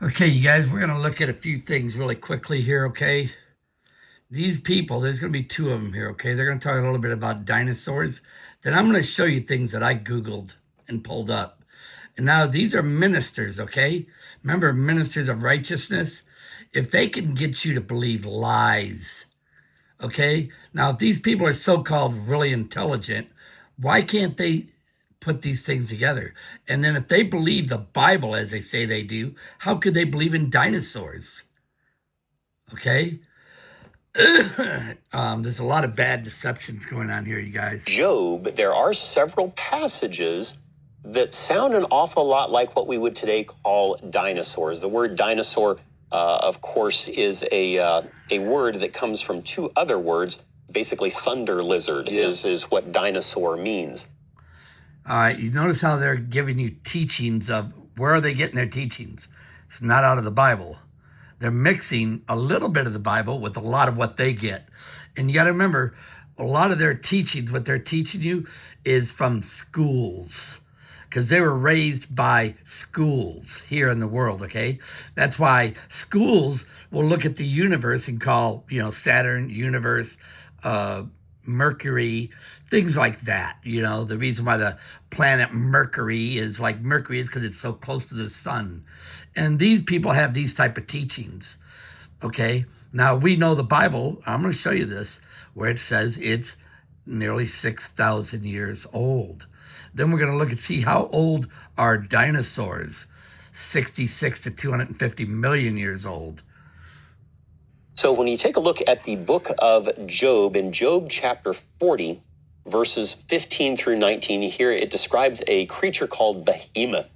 Okay, you guys, we're going to look at a few things really quickly here, okay? These people, there's going to be two of them here, okay? They're going to talk a little bit about dinosaurs. Then I'm going to show you things that I Googled and pulled up. And now these are ministers, okay? Remember, ministers of righteousness? If they can get you to believe lies, okay? Now, if these people are so-called really intelligent, why can't they put these things together? And then if they believe the Bible as they say they do, how could they believe in dinosaurs? Okay? There's a lot of bad deceptions going on here, you guys. Job, there are several passages that sound an awful lot like what we would today call dinosaurs. The word dinosaur, of course, is a word that comes from two other words. Basically, thunder lizard is what dinosaur means. You notice how they're giving you teachings of where are they getting their teachings? It's not out of the Bible. They're mixing a little bit of the Bible with a lot of what they get. And you got to remember, a lot of their teachings, what they're teaching you is from schools, because they were raised by schools here in the world, okay? That's why schools will look at the universe and call, Saturn, universe, Mercury, things like that. The reason why the planet Mercury is like Mercury is because it's so close to the sun. And these people have these type of teachings, okay? Now, we know the Bible. I'm going to show you this, where it says it's nearly 6,000 years old. Then we're going to look and see how old are dinosaurs, 66 to 250 million years old. So when you take a look at the book of Job, in Job chapter 40, verses 15 through 19, here it describes a creature called Behemoth.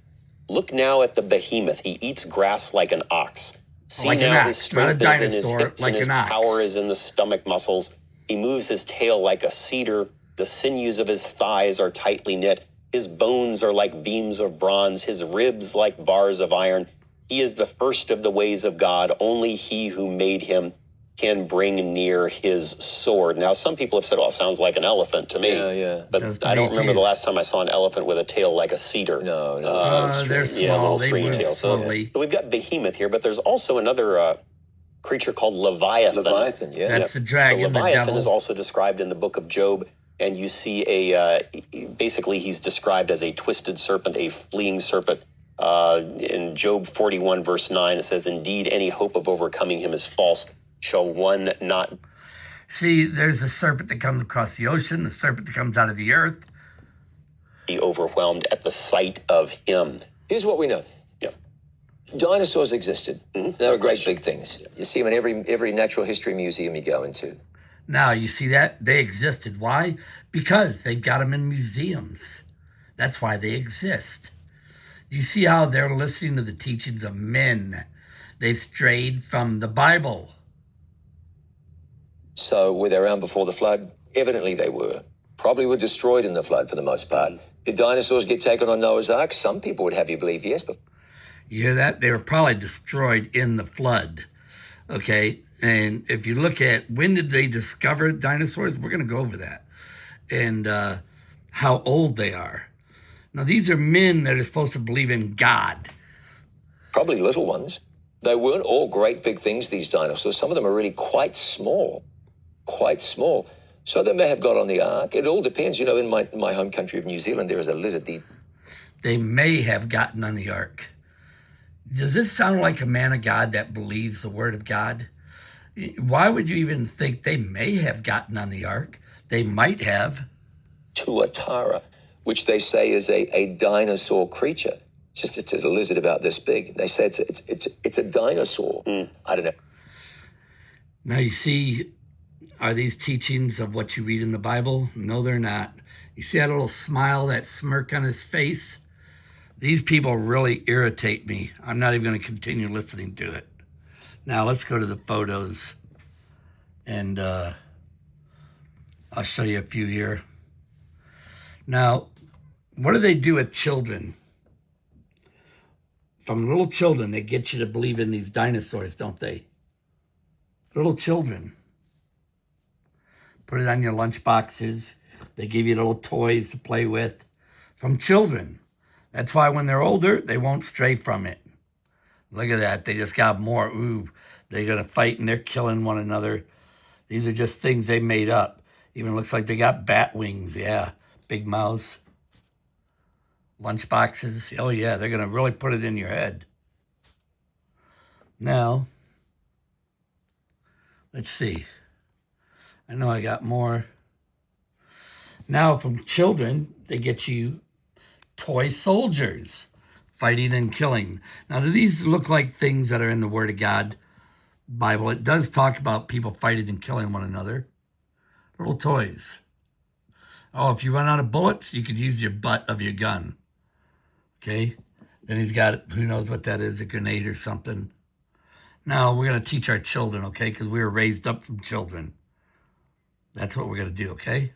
Look now at the Behemoth. He eats grass like an ox. See like now an his ox, strength not a is in his dinosaur, hips, like and his an ox. power is in the stomach muscles. He moves his tail like a cedar. The sinews of his thighs are tightly knit. His bones are like beams of bronze, his ribs like bars of iron. He is the first of the ways of God. Only he who made him can bring near his sword. Now, some people have said, well, it sounds like an elephant to me. Yeah. But I don't remember the last time I saw an elephant with a tail like a cedar. No. They're small. Yeah, a little they stringy move tail. slowly. So we've got Behemoth here, but there's also another creature called Leviathan. That's the dragon, the Leviathan the devil. is also described in the book of Job, and you see basically he's described as a twisted serpent, a fleeing serpent. In Job 41, verse 9, it says, indeed, any hope of overcoming him is false. Shall one not... See, there's a serpent that comes across the ocean, the serpent that comes out of the earth. ...be overwhelmed at the sight of him. Here's what we know. Yeah. Dinosaurs existed. They were great big things. You see them in every natural history museum you go into. Now, you see that? They existed. Why? Because they've got them in museums. That's why they exist. You see how they're listening to the teachings of men. They've strayed from the Bible. So were they around before the flood? Evidently they were. Probably were destroyed in the flood for the most part. Did dinosaurs get taken on Noah's Ark? Some people would have you believe yes, but... You hear that? They were probably destroyed in the flood. Okay? And if you look at when did they discover dinosaurs, we're going to go over that. And how old they are. Now, these are men that are supposed to believe in God. Probably little ones. They weren't all great big things, these dinosaurs. Some of them are really quite small. Quite small. So they may have got on the ark. It all depends. In my home country of New Zealand, there is a lizard. They may have gotten on the ark. Does this sound like a man of God that believes the word of God? Why would you even think they may have gotten on the ark? They might have. Tuatara, which they say is a dinosaur creature. It's a lizard about this big. They say it's a dinosaur. I don't know. Now you see, are these teachings of what you read in the Bible? No, they're not. You see that little smile, that smirk on his face? These people really irritate me. I'm not even going to continue listening to it. Now let's go to the photos, and I'll show you a few here. Now, what do they do with children? From little children, they get you to believe in these dinosaurs, don't they? Little children. Put it on your lunch boxes. They give you little toys to play with. From children. That's why when they're older, they won't stray from it. Look at that. They just got more. Ooh, they're going to fight and they're killing one another. These are just things they made up. Even looks like they got bat wings. Yeah. Big mouths. Lunch boxes. Oh, yeah. They're going to really put it in your head. Now, let's see. I know I got more. Now, from children, they get you toy soldiers fighting and killing. Now, do these look like things that are in the Word of God Bible? It does talk about people fighting and killing one another. Little toys. Oh, if you run out of bullets, you could use your butt of your gun. Okay? Then he's got, who knows what that is, a grenade or something. Now, we're going to teach our children, okay? Because we were raised up from children. That's what we're going to do, okay?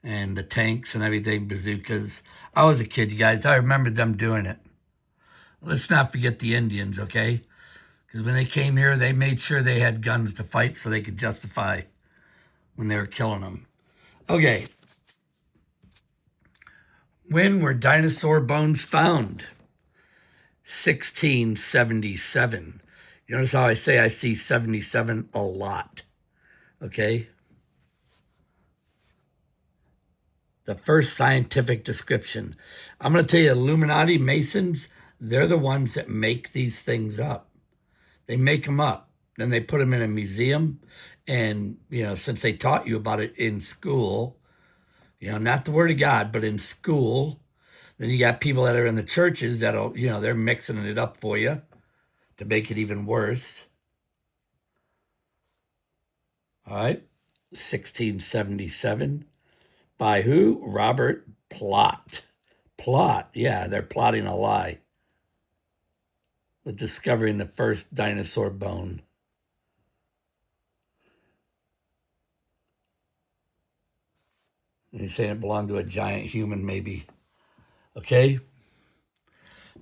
And the tanks and everything, bazookas. I was a kid, you guys. I remember them doing it. Let's not forget the Indians, okay? Because when they came here, they made sure they had guns to fight so they could justify when they were killing them. Okay. When were dinosaur bones found? 1677. You notice how I say I see 77 a lot, okay? The first scientific description. I'm going to tell you, Illuminati Masons, they're the ones that make these things up. They make them up. Then they put them in a museum. And, since they taught you about it in school, not the Word of God, but in school, then you got people that are in the churches that'll, they're mixing it up for you to make it even worse. All right. 1677. By who? Robert Plot. Plot, yeah, they're plotting a lie with discovering the first dinosaur bone. And he's saying it belonged to a giant human, maybe. Okay?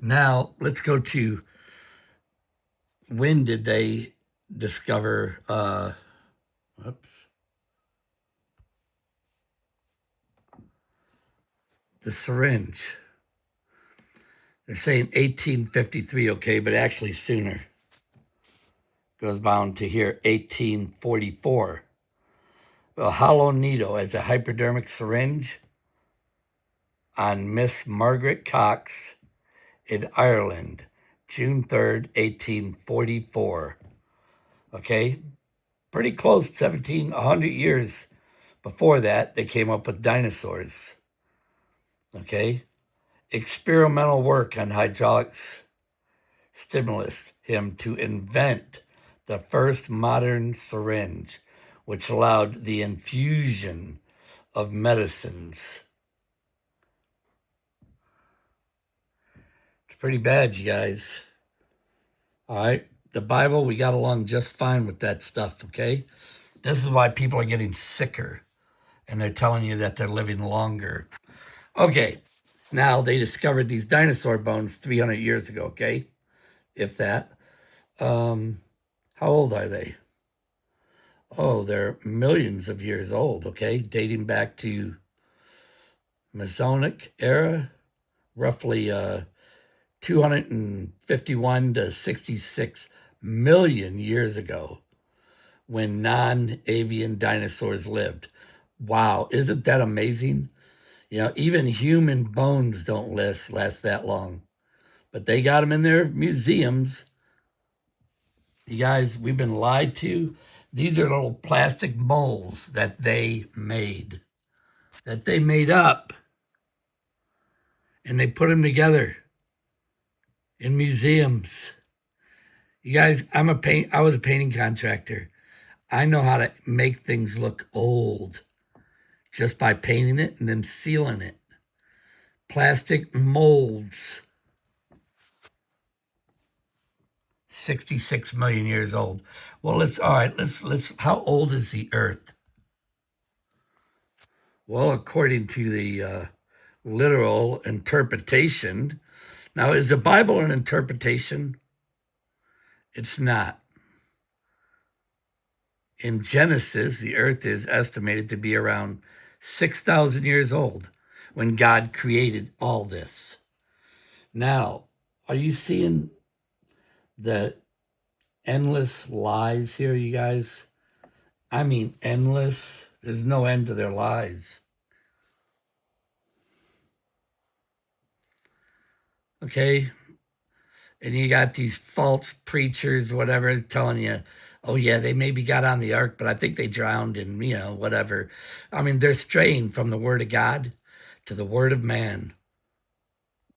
Now, let's go to when did they discover, the syringe. They're saying 1853, okay, but actually sooner. Goes down to here, 1844. A hollow needle as a hypodermic syringe on Miss Margaret Cox in Ireland, June 3rd, 1844. Okay, pretty close, 100 years before that, they came up with dinosaurs. Okay, experimental work on hydraulics stimulus him to invent the first modern syringe, which allowed the infusion of medicines. It's pretty bad, you guys. All right, the Bible, we got along just fine with that stuff, okay? This is why people are getting sicker, and they're telling you that they're living longer. Okay, now they discovered these dinosaur bones 300 years ago, okay? If that. How old are they? Oh, they're millions of years old, okay? Dating back to Mesozoic era, roughly 251 to 66 million years ago when non-avian dinosaurs lived. Wow, isn't that amazing? Even human bones don't last that long. But they got them in their museums. You guys, we've been lied to. These are little plastic molds that they made up. And they put them together in museums. You guys, I was a painting contractor. I know how to make things look old just by painting it and then sealing it. Plastic molds. 66 million years old. Well, let's how old is the earth? Well, according to the literal interpretation. Now, is the Bible an interpretation? It's not. In Genesis, the earth is estimated to be around 6,000 years old when God created all this. Now, Are you seeing the endless lies here, you guys? I mean, endless. There's no end to their lies. Okay? And you got these false preachers, whatever, telling you, oh, yeah, they maybe got on the ark, but I think they drowned and, whatever. I mean, they're straying from the word of God to the word of man.